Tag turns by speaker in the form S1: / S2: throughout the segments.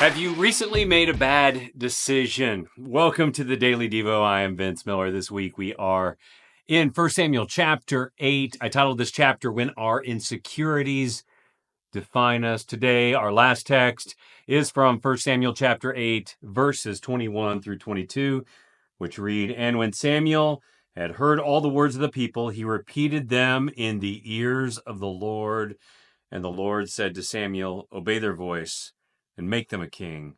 S1: Have you recently made a bad decision? Welcome to the Daily Devo. I am Vince Miller. This week we are in 1 Samuel chapter 8. I titled this chapter, When Our Insecurities Define Us. Today, our last text is from 1 Samuel chapter 8, verses 21 through 22, which read, And when Samuel had heard all the words of the people, he repeated them in the ears of the Lord. And the Lord said to Samuel, Obey their voice and make them a king.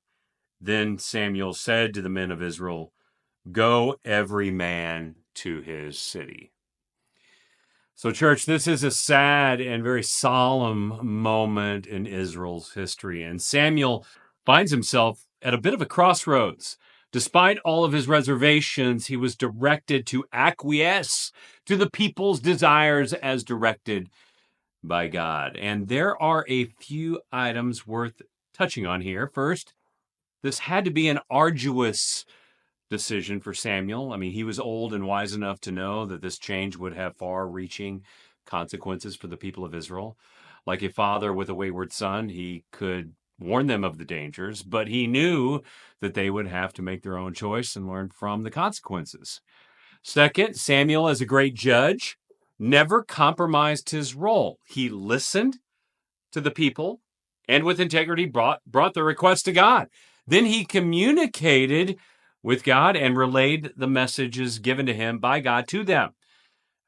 S1: Then Samuel said to the men of Israel, Go every man to his city. So, church, this is a sad and very solemn moment in Israel's history. And Samuel finds himself at a bit of a crossroads. Despite all of his reservations, he was directed to acquiesce to the people's desires as directed by God. And there are a few items worth touching on here. First, this had to be an arduous decision for Samuel. I mean, he was old and wise enough to know that this change would have far-reaching consequences for the people of Israel. Like a father with a wayward son, he could warn them of the dangers, but he knew that they would have to make their own choice and learn from the consequences. Second, Samuel, as a great judge, never compromised his role. He listened to the people and with integrity brought the request to God. Then he communicated with God and relayed the messages given to him by God to them.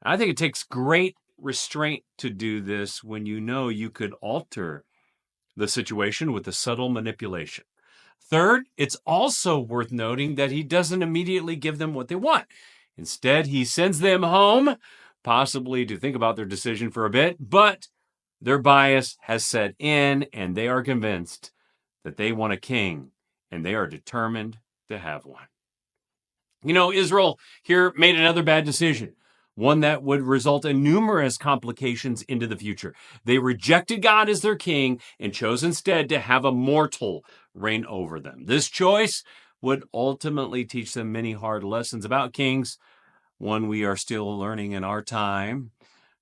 S1: I think it takes great restraint to do this when you know you could alter the situation with a subtle manipulation. Third, it's also worth noting that he doesn't immediately give them what they want. Instead, he sends them home, possibly to think about their decision for a bit, but their bias has set in, and they are convinced that they want a king, and they are determined to have one. You know, Israel here made another bad decision, one that would result in numerous complications into the future. They rejected God as their king and chose instead to have a mortal reign over them. This choice would ultimately teach them many hard lessons about kings, one we are still learning in our time,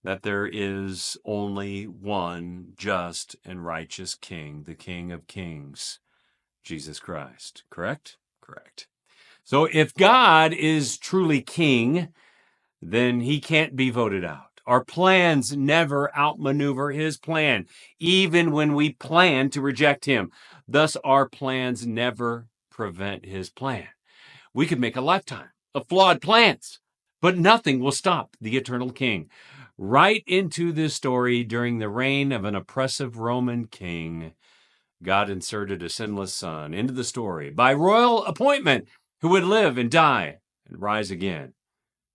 S1: that there is only one just and righteous king, the King of Kings, Jesus Christ. Correct? Correct. So if God is truly king, then he can't be voted out. Our plans never outmaneuver his plan, even when we plan to reject him. Thus, our plans never prevent his plan. We could make a lifetime of flawed plans, but nothing will stop the eternal king. Right into this story, during the reign of an oppressive Roman king, God inserted a sinless son into the story by royal appointment, who would live and die and rise again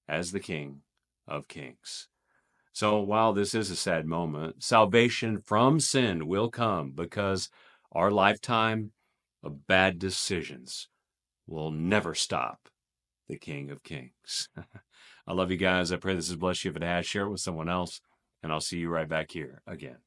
S1: as the King of Kings. So while this is a sad moment, salvation from sin will come, because our lifetime of bad decisions will never stop the King of Kings. I love you guys. I pray this has blessed you. If it has, share it with someone else, and I'll see you right back here again.